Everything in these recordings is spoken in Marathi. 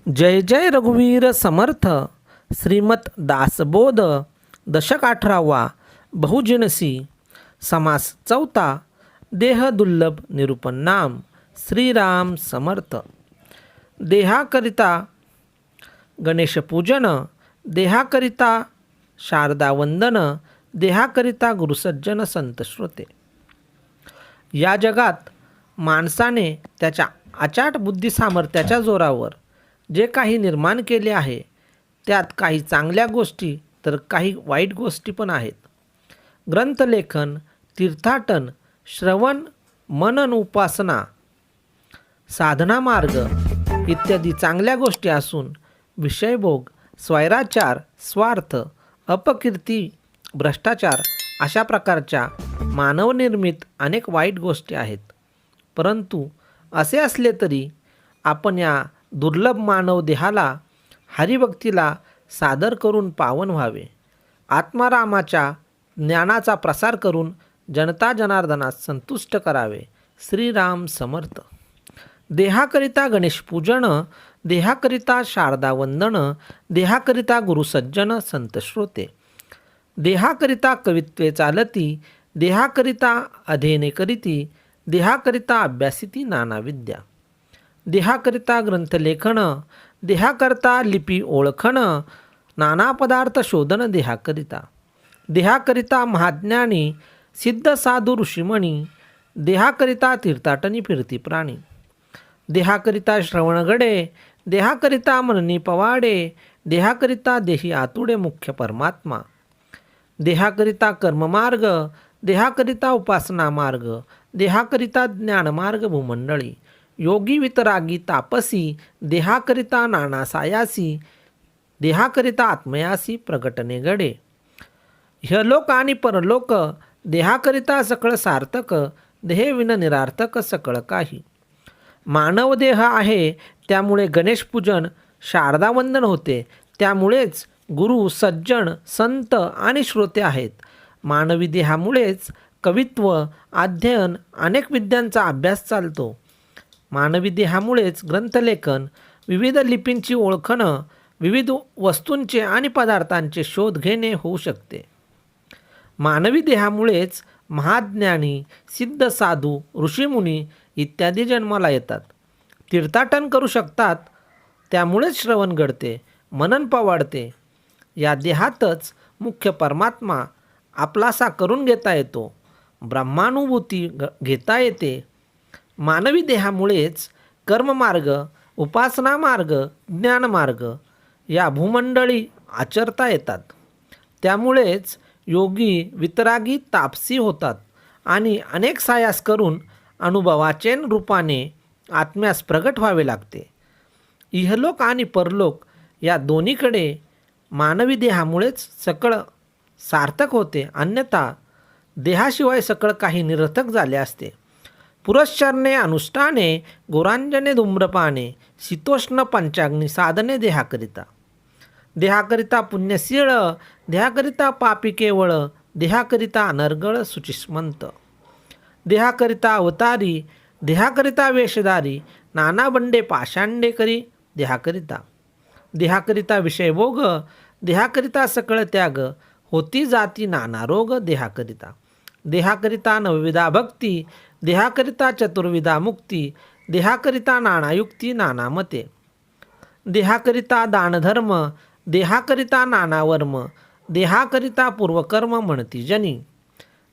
जय जय रघुवीर समर्थ. श्रीमत दासबोध दशक 18वा. बहुजिनसी. समास चौथा. देह दुर्लभ निरूपण नाम. श्रीराम समर्थ. देहाकरिता गणेशपूजन, देहाकरिता शारदा वंदन, देहाकरिता गुरुसज्जन संत श्रोते. या जगात माणसाने त्याच्या अचाट बुद्धी सामर्थ्याच्या जोरावर जे काही निर्माण केले आहे त्यात काही चांगल्या गोष्टी तर काही वाईट गोष्टी पण आहेत. ग्रंथलेखन, तीर्थाटन, श्रवण, मनन, उपासना, साधना मार्ग इत्यादी चांगल्या गोष्टी असून विषयभोग, स्वैराचार, स्वार्थ, अपकीर्ती, भ्रष्टाचार अशा प्रकारच्या मानवनिर्मित अनेक वाईट गोष्टी आहेत. परंतु असे असले तरी आपण या दुर्लभ मानव देहाला हरिभक्तीला सादर करून पावन व्हावे. आत्मारामाच्या ज्ञानाचा प्रसार करून जनता जनार्दनास संतुष्ट करावे. श्रीराम समर्थ. देहाकरिता गणेशपूजन, देहाकरिता शारदा वंदन, देहाकरिता गुरुसज्जन संत श्रोते. देहाकरिता कवित्वे चालती, देहाकरिता अध्ययने करीती, देहाकरिता अभ्यासिती नाना विद्या. देहाकरिता ग्रंथलेखन, देहाकरिता लिपी ओळखण, नाना पदार्थ शोधन देहाकरिता. देहाकरिता महाज्ञानी, सिद्ध साधू ऋषीमणी, देहाकरिता तीर्थाटनी फिरती प्राणी. देहाकरिता श्रवणगडे, देहाकरिता मननी पवाडे, देहाकरिता देही आतुडे मुख्य परमात्मा. देहाकरिता कर्ममार्ग, देहाकरिता उपासना मार्ग, देहाकरिता ज्ञानमार्ग भूमंडळी. योगी वितरागी तापसी, देहाकरिता नाना सायासी, देहाकरिता आत्मयासी प्रगटने घडे. ह्यलोक आणि परलोक, देहाकरिता सकळ सार्थक, देहविन निरार्थक सकळ काही. मानव देह आहे त्यामुळे गणेशपूजन, शारदावंदन होते, त्यामुळेच गुरु, सज्जन, संत आणि श्रोते आहेत. मानवी देहामुळेच कवित्व, अध्ययन, अनेक विद्यांचा अभ्यास चालतो. मानवी देहामुळेच ग्रंथलेखन, विविध लिपींची ओळखणं, विविध वस्तूंचे आणि पदार्थांचे शोध घेणे होऊ शकते. मानवी देहामुळेच महाज्ञानी, सिद्ध साधू, ऋषीमुनी इत्यादी जन्माला येतात. तीर्थाटन करू शकतात, त्यामुळेच श्रवण घडते, मनन पवाडते. या देहातच मुख्य परमात्मा आपलासा करून घेता येतो, ब्रह्मानुभूती घेता येते. मानवी देहामुळेच कर्ममार्ग, उपासना मार्ग, ज्ञानमार्ग या भूमंडळी आचरता येतात. त्यामुळेच योगी वितरागी तापसी होतात आणि अनेक सायास करून अनुभवाचे रूपाने आत्म्यास प्रगट व्हावे लागते. इहलोक आणि परलोक या दोन्हीकडे मानवी देहामुळेच सकळ सार्थक होते, अन्यथा देहाशिवाय सकळ काही निरर्थक झाले असते. पुरश्चरणे अनुष्ठाने, गोरांजने धूम्रपाने, शीतोष्ण पंचाग्नी साधने देहाकरिता. देहाकरिता पुण्यशीळ, देहाकरिता पापी केवळ, देहाकरिता अनर्गळ सुचिस्मंत. देहाकरिता अवतारी, देहाकरिता वेशधारी, नाना बंडे पाषांडे करी देहाकरिता. देहाकरिता विषयभोग, देहाकरिता सकळ त्याग, होती जाती नाना रोग देहाकरिता. देहाकरिता नवविधा भक्ती, देहाकरिता चतुर्विधा मुक्ती, देहाकरिता नाना युक्ती नाना मते. देहाकरिता दानधर्म, देहाकरिता नाना वर्म, देहाकरिता पूर्वकर्म म्हणती जनी.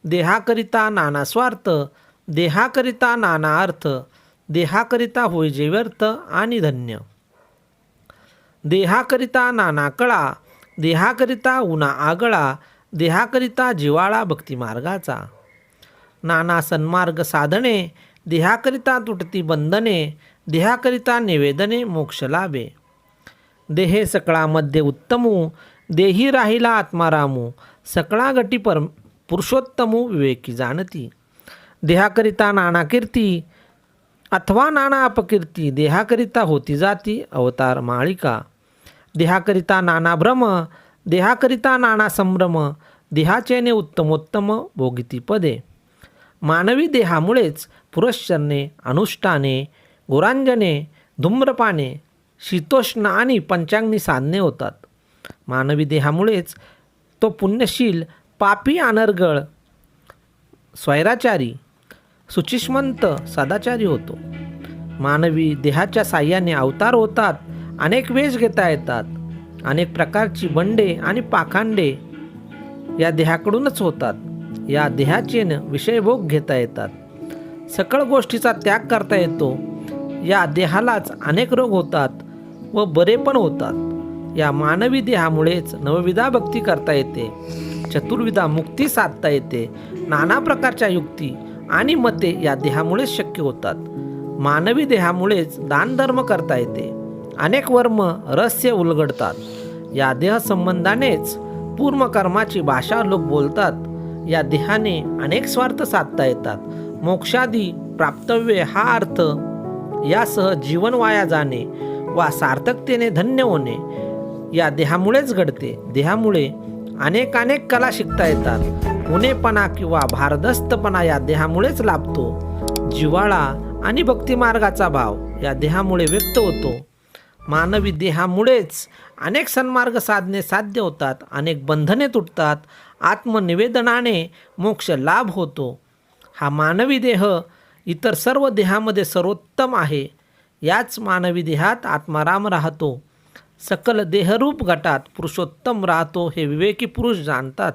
देहाकरिता नाना स्वार्थ, देहाकरिता नाना अर्थ, देहाकरिता होय जे व्यर्थ आणि धन्य. देहाकरिता नाना कळा, देहाकरिता उन्हा आगळा, देहाकरिता जिवाळा भक्तिमार्गाचा. नाना सन्मार्ग साधने, देहाकरिता तुटती बंधने, देहाकरिता निवेदने मोक्ष लाभे. देहे सकळामध्ये उत्तमू, देही राहिला आत्मारामू, सकळा गटी पुरुषोत्तमू विवेकी जाणती. देहाकरिता नाना कीर्ती अथवा नाना अपकीर्ती, देहाकरिता होती जाती अवतार माळिका. देहाकरिता नाना भ्रम, देहाकरिता नाना संभ्रम, देहाचेने उत्तमोत्तम भोगिती पदे. मानवी देहामुळेच पुरश्चरणे, अनुष्ठाने, गोरांजने, धूम्रपाने, शीतोष्ण आणि पंचाग्नी साधने होतात. मानवी देहामुळेच तो पुण्यशील, पापी, अनर्गळ, स्वैराचारी, सुचिष्मंत, सदाचारी होतो. मानवी देहाच्या साह्याने अवतार होतात, अनेक वेश घेता येतात, अनेक प्रकारची बंडे आणि पाखंडे या देहाकडूनच होतात. या देहाचे विषयभोग घेता येतात, सकळ गोष्टीचा त्याग करता येतो. या देहालाच अनेक रोग होतात व बरे पण होतात. या मानवी देहामुळेच नवविधा भक्ती करता येते, चतुर्विधा मुक्ती साधता येते. नाना प्रकारच्या युक्ती आणि मते या देहामुळेच शक्य होतात. मानवी देहामुळेच दानधर्म करता येते, अनेक वर्म रहस्य उलगडतात. या देहसंबंधानेच पूर्व कर्माची भाषा लोक बोलतात. या देहाने अनेक स्वार्थ साधता येतात. मोक्षादी प्राप्तव्य हा अर्थ, यासह जीवन वाया जाणे वा सार्थकतेने धन्य होणे या देहामुळेच घडते. देहामुळे अनेक कला शिकता येतात. उणेपणा किंवा भारदस्तपणा या देहामुळेच लाभतो. जिव्हाळा आणि भक्तिमार्गाचा भाव या देहामुळे व्यक्त होतो. मानवी देहामुळेच अनेक सन्मार्ग साधने साध्य होतात, अनेक बंधने तुटतात, आत्मनिवेदनाने मोक्ष लाभ होतो. हा मानवी देह इतर सर्व देहामध्ये सर्वोत्तम आहे. याच मानवी देहात आत्माराम राहतो. सकल देहरूप घटात पुरुषोत्तम राहतो हे विवेकी पुरुष जाणतात.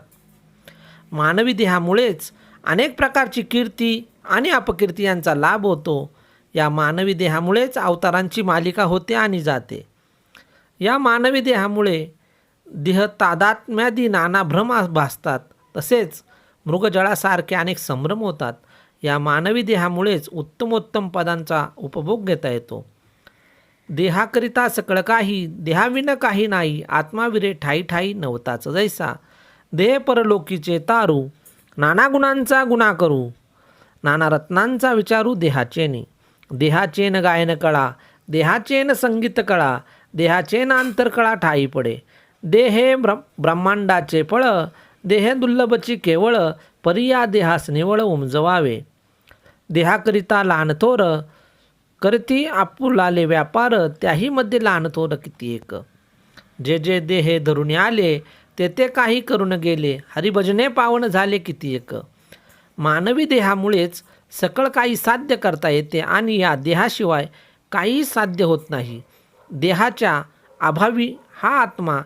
मानवी देहामुळेच अनेक प्रकारची कीर्ती आणि अपकीर्ती यांचा लाभ होतो. या मानवी देहामुळेच अवतारांची मालिका होते आणि जाते. या मानवी देहामुळे देह तादात्म्यादी नाना भ्रम भासतात, तसेच मृगजळासारखे अनेक संभ्रम होतात. या मानवी देहामुळेच उत्तमोत्तम पदांचा उपभोग घेता येतो. देहाकरिता सकळ काही, देहाविन काही नाही. आत्माविरे ठाई ठाई नवताच जैसा. देह परलोकीचे तारू, नाना गुणांचा गुणा करू, नाना रत्नांचा विचारू देहाचेने. देहाचेन गायन कळा, देहाचेन संगीत कळा, देहाचेन अंतरकळा ठाई पडे. देहे ब्रह्मांडाचे फळ, देह दुर्लभची केवळ, परिया देहास निवळ उमजवावे. देहाकरिता लहान थोर, करती आपुलाले व्यापार, त्याही मध्ये लहान थोर किती एक. जे जे देहे धरून आले, ते ते काही करून गेले, हरिभजने पावन झाले किती एक. मानवी देहामुळेच सकळ काही साध्य करता येते आणि या देहाशिवाय काहीही साध्य होत नाही. देहाच्या अभावी हा आत्मा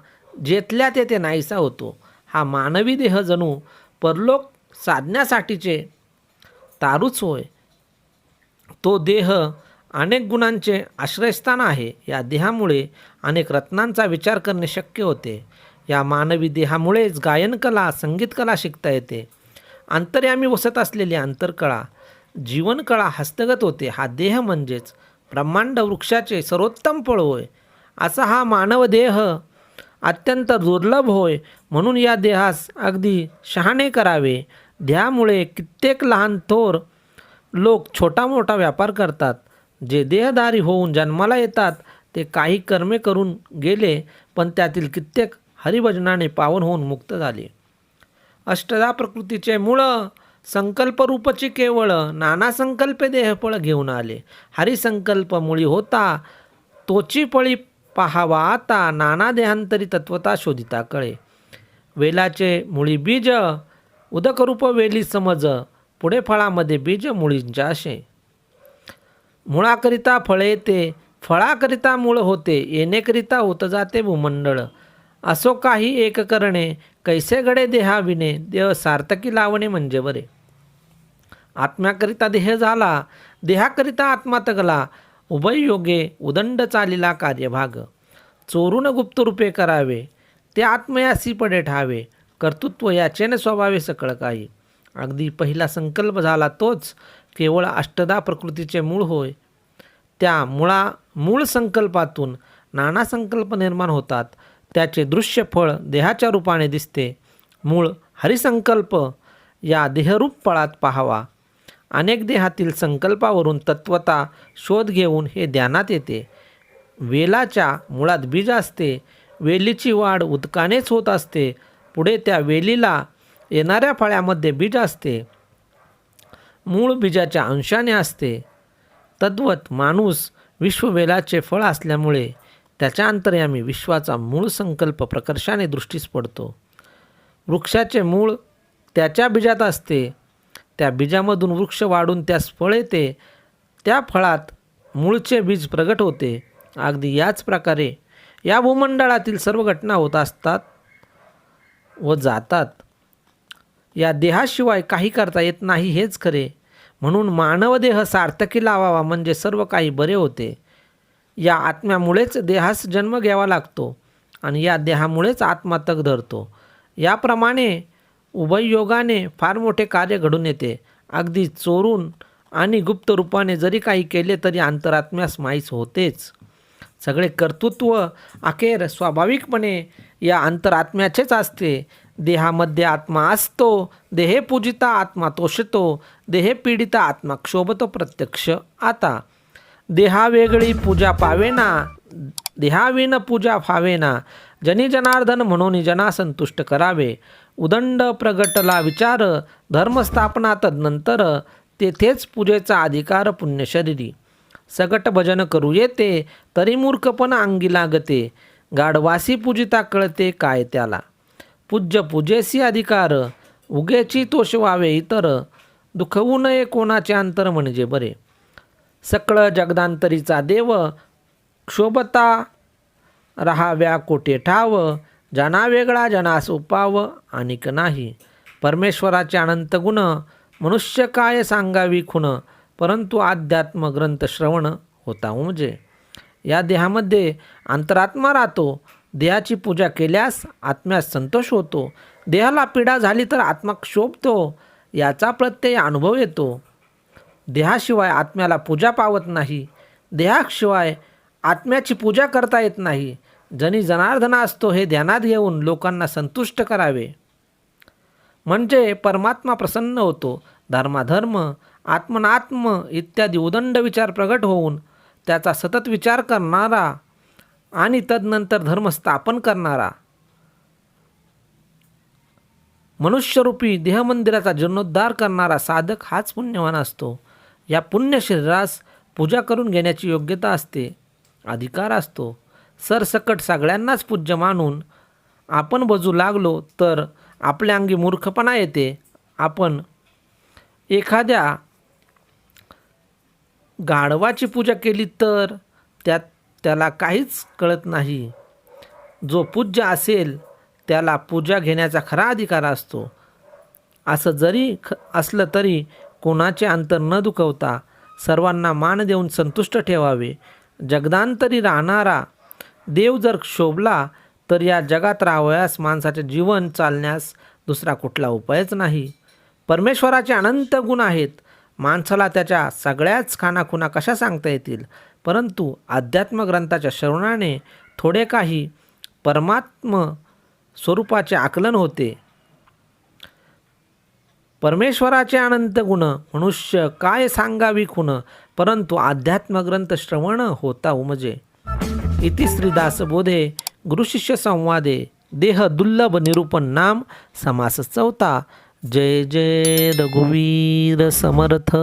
जेथल्या तेथे नाहीसा होतो. हा मानवी देह जणू परलोक साधण्यासाठीचे तारूच होय. तो देह अनेक गुणांचे आश्रयस्थान आहे. या देहामुळे अनेक रत्नांचा विचार करणे शक्य होते. या मानवी देहामुळेच गायनकला, संगीतकला शिकता येते. अंतर्यामी वसत असलेली अंतरकळा, जीवनकळा हस्तगत होते. हा देह म्हणजेच ब्रह्मांड वृक्षाचे सर्वोत्तम फळ होय. असा हा मानव देह अत्यंत दुर्लभ होय. म्हणून या देहास अगदी शहाणे करावे. देहामुळे कित्येक लहान थोर लोक छोटा मोठा व्यापार करतात. जे देहधारी होऊन जन्माला येतात ते काही कर्मे करून गेले, पण त्यातील कित्येक हरिभजनाने पावन होऊन मुक्त झाले. अष्टदा प्रकृतीचे मूळ, संकल्परूपची केवळ, नाना संकल्पे देहफळ घेऊन आले. हरिसंकल्प मुळी होता, तोची फळी पाहावा आता, नाना देहांतरी तत्वता शोधिता कळे. वेलाचे मुळी बीज, उदकरूप वेली समज, पुढे फळामध्ये बीज मुळींच्या असे. मुळाकरिता फळे येते, फळाकरिता मूळ होते, येणेकरिता होत जाते भूमंडळ. असो काही एक करणे, कैसे घडे देहाविने, देह सार्थकी लावणे म्हणजे बरे. आत्म्याकरिता देह झाला, देहाकरिता आत्मा तगला, उभय योगे उदंड चालिला कार्यभाग. चोरून गुप्त रूपे करावे, ते आत्मयासी पडे ठावे, कर्तृत्व याचेने स्वभावे सकळ काही. अगदी पहिला संकल्प झाला तोच केवळ अष्टदा प्रकृतीचे मूळ होय. त्या मूळ संकल्पातून नाना संकल्प निर्माण होतात. त्याचे दृश्य फळ देहाच्या रूपाने दिसते. मूळ हरिसंकल्प या देहरूप फळात पाहावा. अनेक देहातील संकल्पावरून तत्वता शोध घेऊन हे ध्यानात येते. वेलाच्या मुळात बीज असते. वेलीची वाढ उदकानेच होत असते. पुढे त्या वेलीला येणाऱ्या फळ्यामध्ये बीज असते. मूळ बीजाच्या अंशाने असते. तद्वत माणूस विश्ववेलाचे फळ असल्यामुळे त्याच्या अंतर्यामी विश्वाचा मूळ संकल्प प्रकर्षाने दृष्टीस पडतो. वृक्षाचे मूळ त्याच्या बीजात असते. त्या बीजामधून वृक्ष वाढून त्यास फळ येते. त्या फळात मूळचे बीज प्रगट होते. अगदी याच प्रकारे या भूमंडळातील सर्व घटना होत असतात व जातात. या देहाशिवाय काही करता येत नाही हेच खरे. म्हणून मानवदेह सार्थकी लावावा म्हणजे सर्व काही बरे होते. या आत्म्यामुळेच देहास जन्म घ्यावा लागतो आणि या देहामुळेच आत्मा तग धरतो. याप्रमाणे उभययोगाने फार मोठे कार्य घडून येते. अगदी चोरून आणि गुप्त रूपाने जरी काही केले तरी अंतरात्म्यास माहीत होतेच. सगळे कर्तृत्व अखेर स्वाभाविकपणे या अंतरात्म्याचेच असते. देहामध्ये आत्मा असतो. देहे पूजिता आत्मा तोषतो. देहे पीडिता आत्मा क्षोभतो प्रत्यक्ष. आता देहावेगळी पूजा पावेना, देहाविन पूजा फावेना. जनी जनार्दन म्हणून जना संतुष्ट करावे. उदंड प्रगटला विचार, धर्मस्थापना तदनंतर. तेथेच पूजेचा अधिकार पुण्यशरीरी. सगट भजन करू येते, तरी मूर्खपण अंगी लागते. गाढवासी पूजिता कळते काय त्याला. पूज्य पूजेसी अधिकार, उगेची तोष व्हावे इतर. दुखवू नये कोणाचे अंतर म्हणजे बरे. सकळ जगदांतरीचा देव, क्षोभता राहाव्या कोठे ठाव. जना वेगळा जनास उपाव अनिक नाही. परमेश्वराचे अनंत गुण, मनुष्य काय सांगावी खुण. परंतु अध्यात्म ग्रंथ श्रवण होता म्हणजे. या देहामध्ये अंतरात्मा राहतो. देहाची पूजा केल्यास आत्म्यास संतोष होतो. देहाला पीडा झाली तर आत्मा क्षोभतो. याचा प्रत्यय अनुभव येतो. देहाशिवाय आत्म्याला पूजा पावत नाही. देहाशिवाय आत्म्याची पूजा करता येत नाही. जनी जनार्दन असतो हे ध्यानात घेऊन लोकांना संतुष्ट करावे म्हणजे परमात्मा प्रसन्न होतो. धर्माधर्म, आत्मनात्म इत्यादी उदंड विचार प्रगट होऊन त्याचा सतत विचार करणारा आणि तदनंतर धर्म स्थापन करणारा मनुष्यरूपी देहमंदिराचा जीर्णोद्धार करणारा साधक हाच पुण्यवान असतो. या पुण्य शरीरास पूजा करून घेण्याची योग्यता असते, अधिकार असतो. सरसकट सगळ्यांनाच पूज्य मानून आपण बजू लागलो तर आपल्या अंगी मूर्खपणा येते. आपण एखाद्या गाढवाची पूजा केली तर त्याला काहीच कळत नाही. जो पूज्य असेल त्याला पूजा घेण्याचा खरा अधिकार असतो. असं जरी असलं तरी कोणाचे अंतर न दुखवता सर्वांना मान देऊन संतुष्ट ठेवावे. जगदांतरी राहणारा देव जर शोभला तर या जगात राहावयास माणसाचे जीवन चालण्यास दुसरा कुठला उपायच नाही. परमेश्वराचे अनंत गुण आहेत. माणसाला त्याच्या सगळ्याच खानाखुणा कशा सांगता येतील. परंतु अध्यात्म ग्रंथाच्या श्रवणाने थोडे काही परमात्म स्वरूपाचे आकलन होते. परमेश्वराचे अनंत गुण, मनुष्य काय सांगावी खुण. परंतु अध्यात्म ग्रंथ श्रवण होता उमजे. इति श्रीदास बोधे गुरुशिष्य संवादे देह दुर्लभ निरूपण नाम समास चौथा. जय जय रघुवीर समर्थ.